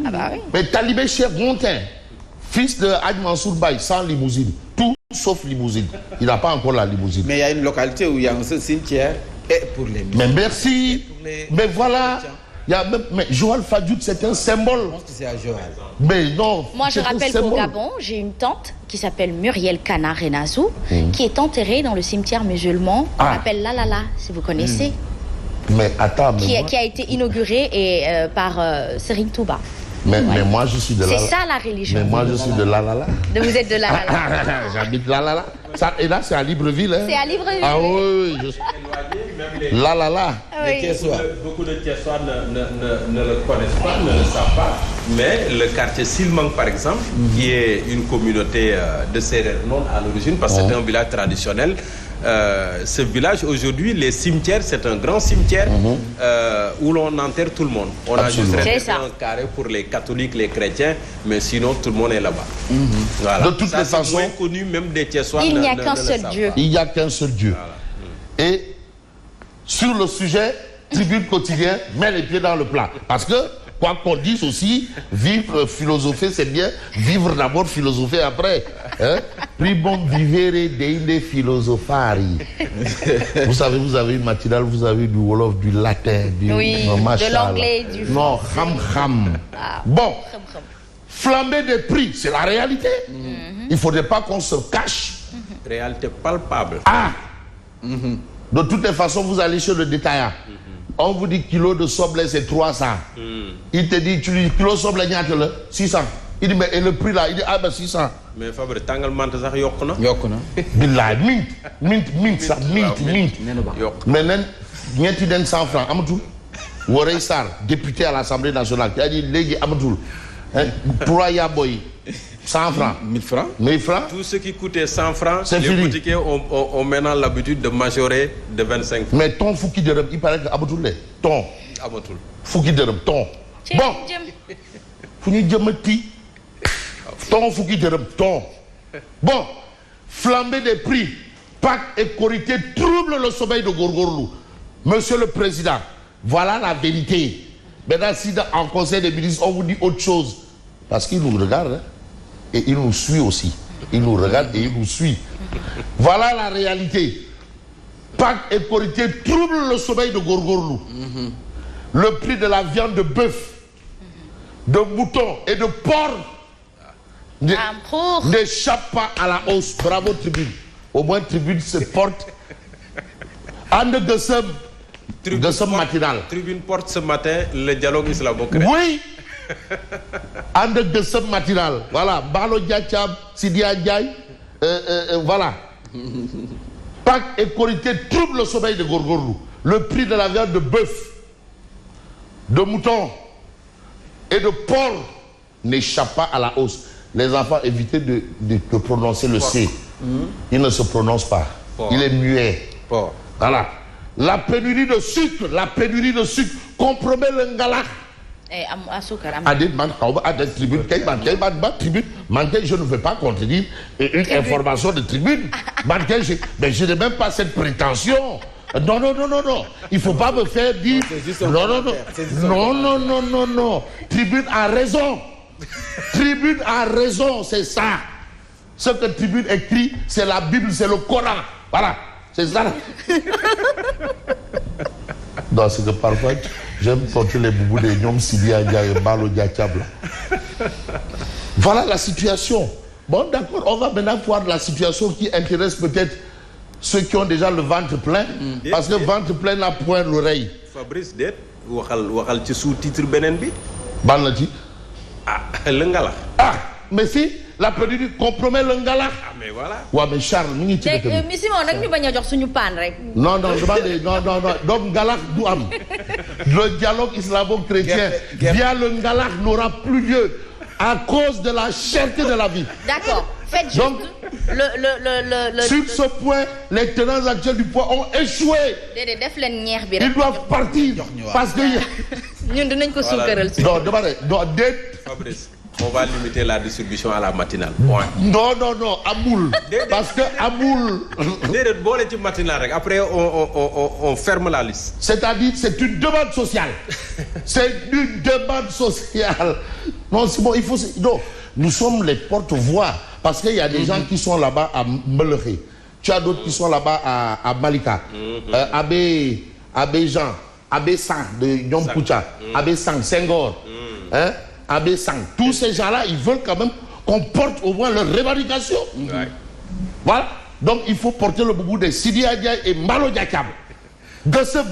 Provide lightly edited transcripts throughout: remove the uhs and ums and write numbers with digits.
Ah bah oui. Mais Talibé Cheikh Gontin, fils de Hadj Mansour Baye, sans limousine. Tout sauf limousine. Il n'a pas encore la limousine. Mais il y a une localité où il y a un seul cimetière et pour les Mais merci. Mais voilà. Il y a même, mais Joal Fadiout, c'est un symbole. Je pense que c'est à Joal. Mais non. Moi, je rappelle qu'au Gabon, j'ai une tante qui s'appelle Muriel Kana Renazou, qui est enterrée dans le cimetière musulman qu'on appelle Lalala, si vous connaissez. Mais attends, mais qui a été inauguré par Serigne Touba. Mais moi, je suis de Lalala. C'est ça la religion. Mais moi, je suis de Lalala. Vous êtes de Lalala. J'habite Lalala. Ça, et là, c'est à Libreville. Hein? C'est à Libreville. Ah oui, je suis. Lalala. Oui. Beaucoup de Thiessois ne le connaissent pas, ne le savent pas. Mais le quartier Silmang, par exemple, qui est une communauté de Sérère non à l'origine, parce que c'est un village traditionnel. Ce village, aujourd'hui, les cimetières, c'est un grand cimetière où l'on enterre tout le monde. On a juste réservé un carré pour les catholiques, les chrétiens, mais sinon, tout le monde est là-bas. Voilà. De toutes les façons, c'est moins connu même des Thiessois. Il n'y a qu'un seul Dieu. Il n'y a qu'un seul Dieu. Voilà. Et sur le sujet, Tribune Quotidien met les pieds dans le plat. Parce que, quoi qu'on dise aussi, vivre, philosopher, c'est bien. Vivre d'abord, philosopher après. Hein? Primum vivere deinde philosophari. Vous savez, vous avez une matinale, vous avez du Wolof, du latin, du de l'anglais, du français. Non, ham. Bon, flamber des prix, c'est la réalité. Il ne faudrait pas qu'on se cache. Réalité palpable. De toutes les façons, vous allez chez le détaillant. On vous dit kilo de soble, c'est 300. Il te dit, tu dis kilo de soble, 600. Il dit, mais et le prix là? Il dit, ah ben 600. Mais Fabre, tangal mante sax yokuna. Billah, mint, ça, mint. Mais nen, ñetti den 100 francs, amatul. Worey Sarr, député à l'Assemblée nationale, qui a dit, légui amatul. Pour Yaboy, 100 francs. 1000 francs. 1000 francs. Tout ce qui coûtait 100 francs, c'est les fini. boutiquiers ont maintenant l'habitude de majorer de 25 francs. Mais ton fouki de il paraît que amatul. Ton. Amatul. Fouki de ton. Bon. Fouki de ton fouki de ton. Bon. Flamber des prix. Pâques et Korité trouble le sommeil de Gorgorlou. Monsieur le Président, voilà la vérité. Maintenant, si en Conseil des ministres, on vous dit autre chose, parce qu'il nous regarde, hein, et il nous suit aussi. Il nous regarde et il nous suit. Voilà la réalité. Pâques et Korité trouble le sommeil de Gorgorlou. Le prix de la viande de bœuf, de mouton et de porc n'échappe pas à la hausse. Bravo Tribune. Au moins Tribune se porte. Anne de Gessem matinal. Tribune porte ce matin le dialogue islamo-chrétien. Oui. Anne de Gessem matinal. Voilà. Balo Diachab, Sidia Diaye. Voilà. Pâques et Korité trouble le sommeil de Gorgorlou. Le prix de la viande de bœuf, de mouton et de porc n'échappe pas à la hausse. Les enfants, évitez de prononcer le C. Il ne se prononce pas. Il est muet. Voilà. La pénurie de sucre compromet le ngala. Je ne veux pas contredire une information de Tribune. Mais je n'ai même pas cette prétention. Non. Il ne faut pas me faire dire. Non. Tribune a raison. Tribune a raison, c'est ça. Ce que Tribune écrit, c'est la Bible, c'est le Coran. Voilà, c'est ça. Non, c'est que parfois, j'aime porter les boubous des Nyom Sidia et Balo Diachab. Voilà la situation. Bon, d'accord, on va maintenant voir la situation qui intéresse peut-être ceux qui ont déjà le ventre plein. Parce que le ventre plein n'a point l'oreille. Fabrice, waxal ci sous-titre benen bi. Ban la ci. Le ngala. Mais si, la pénurie compromet le ngala. Mais voilà. Ouais, mais Charles, mi ngi ci dëkk bi. Mais Simon, nag ñu bañ a jox suñu paan rek. Non. Donc ngalax du am. Le dialogue islamo-chrétien via le ngalax n'aura plus lieu à cause de la cherté de la vie. D'accord. Faites juste donc, sur ce point, les tenants actuels du poids ont échoué. Ils doivent partir parce que. Fabrice, on va limiter la distribution à la matinale. Non, Amoul. Parce que Amoul. Après, on ferme la liste. C'est-à-dire, c'est une demande sociale. C'est une demande sociale. Non, c'est bon, il faut... Non, nous sommes les porte-voix. Parce qu'il y a des gens qui sont là-bas à Meleké. Tu as d'autres qui sont là-bas à Malika. Abbé Jean, Abbé Sang de Yom Koucha, Abbé Sang, Senghor, hein, Abbé Sang. Tous ces gens-là, ils veulent quand même qu'on porte au moins leur revendication. Voilà. Donc il faut porter le boubou de Sidi Adia et Malo Diakab.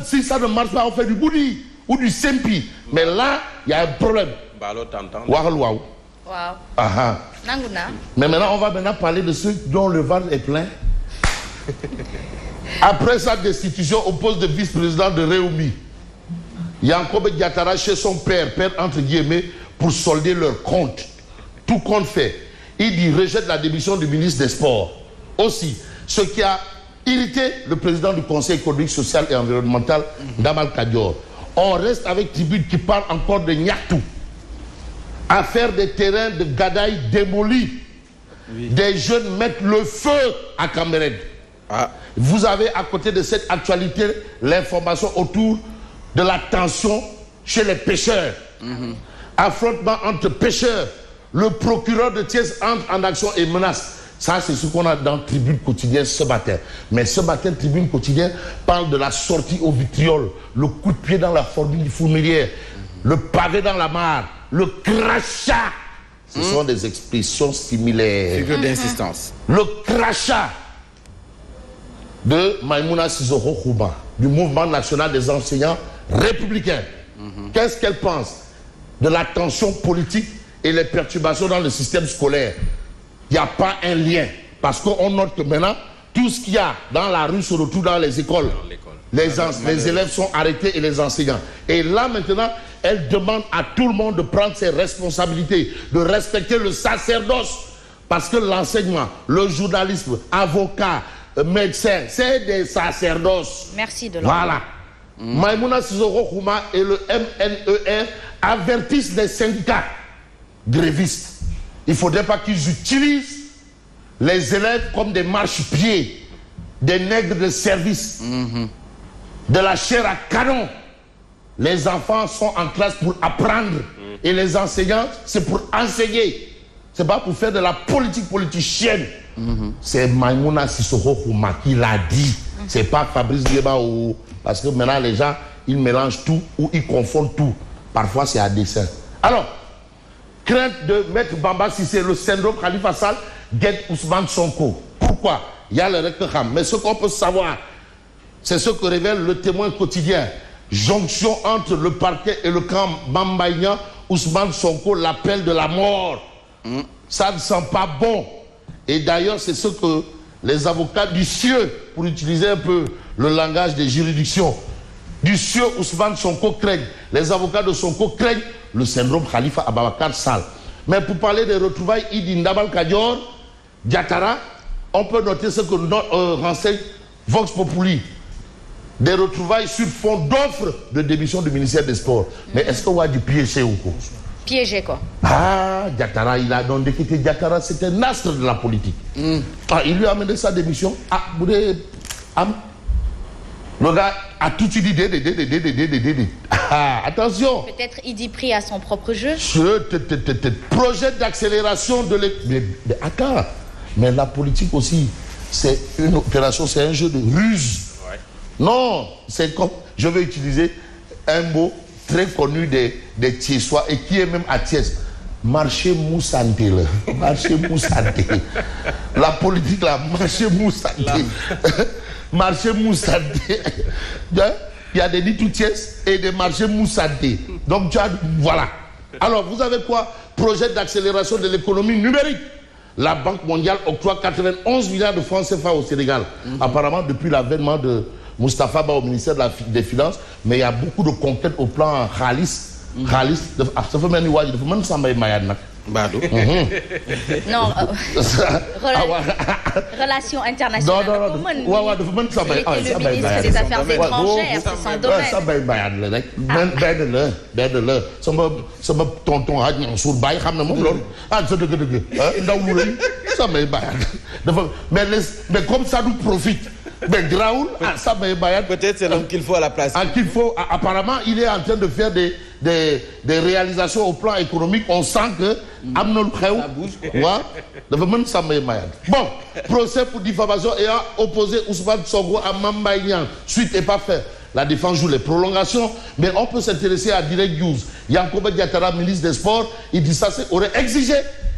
Si ça ne marche pas, on fait du Boudi ou du Sempi. Mais là, il y a un problème. Waouh. Mais maintenant, on va parler de ceux dont le ventre est plein. Après sa destitution au poste de vice-président de Réumi, Yankobe Diatara chez son père entre guillemets, pour solder leur compte. Tout compte fait. Il dit rejette la démission du ministre des Sports. Aussi, ce qui a irrité le président du Conseil économique, social et environnemental, Damal Kadior. On reste avec Tribune qui parle encore de Niatou. Affaire des terrains de Gadaï démolis. Oui. Des jeunes mettent le feu à Cameroun. Vous avez à côté de cette actualité l'information autour de la tension chez les pêcheurs. Affrontement entre pêcheurs. Le procureur de Thiès entre en action et menace. Ça, c'est ce qu'on a dans Tribune Quotidienne ce matin. Mais ce matin, Tribune Quotidienne parle de la sortie au vitriol, le coup de pied dans la fourmilière, le pavé dans la mare, le crachat. Ce sont des expressions similaires. Figure d'insistance. Le crachat de Maïmouna Sissoko Kouba, du Mouvement national des enseignants républicains. Qu'est-ce qu'elle pense de la tension politique et les perturbations dans le système scolaire? Il n'y a pas un lien. Parce qu'on note que maintenant, tout ce qu'il y a dans la rue se retrouve dans les écoles. Les élèves sont arrêtés et les enseignants. Et là, maintenant, elle demande à tout le monde de prendre ses responsabilités, de respecter le sacerdoce. Parce que l'enseignement, le journalisme, avocat, médecin, c'est des sacerdoces. Merci de Voilà. Maïmouna Sissoko Kouba et le MNER avertissent les syndicats grévistes. Il ne faudrait pas qu'ils utilisent les élèves comme des marchepieds, des nègres de service, de la chair à canon. Les enfants sont en classe pour apprendre et les enseignants, c'est pour enseigner. Ce n'est pas pour faire de la politique politicienne. C'est Maïmouna Sissoko Kouba qui l'a dit. Ce n'est pas Fabrice Diéba ou... Parce que maintenant, les gens, ils mélangent tout ou ils confondent tout. Parfois, c'est à dessein. Alors, crainte de Maître Bamba Cissé, le syndrome Khalifa Sall, guette Ousmane Sonko. Pourquoi? Il y a le recteur. Mais ce qu'on peut savoir, c'est ce que révèle le Témoin quotidien. Jonction entre le parquet et le camp Bambaïna, Ousmane Sonko l'appel de la mort. Ça ne sent pas bon. Et d'ailleurs, c'est ce que les avocats du cieux, pour utiliser un peu le langage des juridictions, du cieux Ousmane Sonko craignent. Les avocats de Sonko craignent le syndrome Khalifa Ababacar Sall. Mais pour parler des retrouvailles Idi Ndamal Kadior, Diatara, on peut noter ce que renseigne Vox Populi. Des retrouvailles sur fond d'offres de démission du ministère des Sports. Mais est-ce qu'on va du piéger ou quoi? Piéger quoi? Ah, Diatara, il a donc décrété Diatara, c'était un astre de la politique. Il lui a amené sa démission. Le gars a tout dit. Attention. Peut-être il dit pris à son propre jeu. Projet d'accélération de l'économie. Mais attends, mais la politique aussi, c'est une opération, c'est un jeu de ruse. Ouais. Non, c'est comme, je vais utiliser un mot très connu des Thiessois et qui est même à Thiès. Marché Moussanté. Marché Moussanté. La politique là, marché Moussanté. Marché Moussanté. Il y a des Nitoutiès et des marchés Moussanté. Donc tu as, voilà. Alors vous avez quoi? Projet d'accélération de l'économie numérique. La Banque mondiale octroie 91 milliards de francs CFA au Sénégal. Apparemment depuis l'avènement de Moustapha Ba au ministère des Finances, mais il y a beaucoup de conquêtes au plan Khalis. Khalis, ça fait même Samba Mayad. Non, relations internationales. Non, le ministre des Affaires étrangères, c'est son domaine. Mais comme ça nous profite, Mais Raoul, peut-être c'est l'homme qu'il faut à la place. Apparemment, il est en train de faire des réalisations au plan économique. On sent que Amnol Bon, procès pour diffamation ayant opposé Ousmane Sonko à Mamba Niang. Suite n'est pas faite. La défense joue les prolongations, mais on peut s'intéresser à Direct News. Yankoba Diatara, ministre des Sports, il dit ça, aurait exigé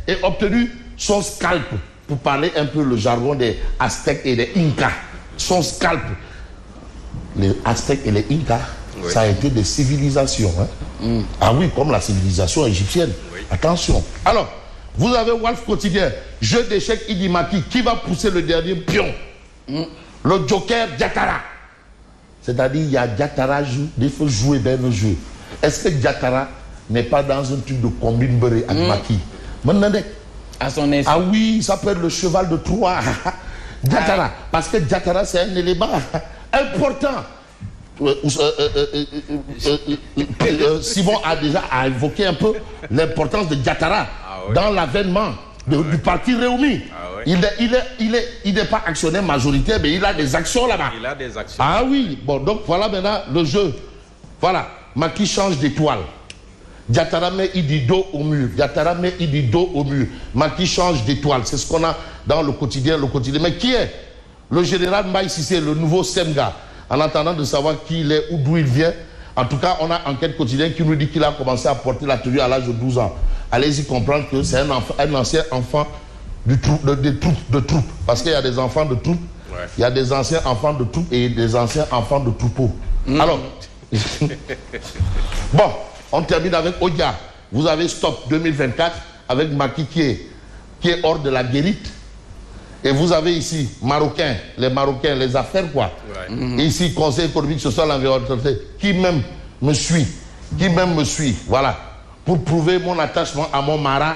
et obtenu son scalp, pour parler un peu le jargon des Aztèques et des Incas. Son scalp. Les Aztèques et les Incas, oui, ça a été des civilisations. Hein? Ah oui, comme la civilisation égyptienne. Oui. Attention. Alors, vous avez Wolf Quotidien, jeu d'échecs Idimaki, qui va pousser le dernier pion? Le Joker Diatara. C'est-à-dire, il y a Diatara, il faut jouer bien le jeu. Est-ce que Diatara n'est pas dans un truc de combine beurré avec Maki? À son instant. Ah oui, ça peut être le cheval de Troie. Diatara. Parce que Diatara, c'est un élément important. Simon a déjà évoqué un peu l'importance de Diatara dans l'avènement du parti Réumi. Il n'est pas actionnaire majoritaire, mais il a des actions là-bas. Il a des actions. Ah oui, bon, donc voilà maintenant le jeu. Voilà, Maki change d'étoile. Diatara met il dit dos au mur. Diatara met il dit dos au mur. Maki change d'étoile. C'est ce qu'on a dans le quotidien. Mais qui est le général Maï Sissé, le nouveau Semga? En attendant de savoir qui il est ou d'où il vient. En tout cas, on a enquête quotidienne qui nous dit qu'il a commencé à porter la tenue à l'âge de 12 ans. Allez-y comprendre que c'est un ancien enfant de troupes. Parce qu'il y a des enfants de troupes, il y a des anciens enfants de troupes et des anciens enfants de troupeaux. Alors, bon, on termine avec Odia. Vous avez Stop 2024 avec Maki qui est hors de la guérite. Et vous avez ici les Marocains, les affaires quoi. Et ici, Conseil économique, social, environnemental, qui même me suit. Voilà. Pour prouver mon attachement à mon Mara.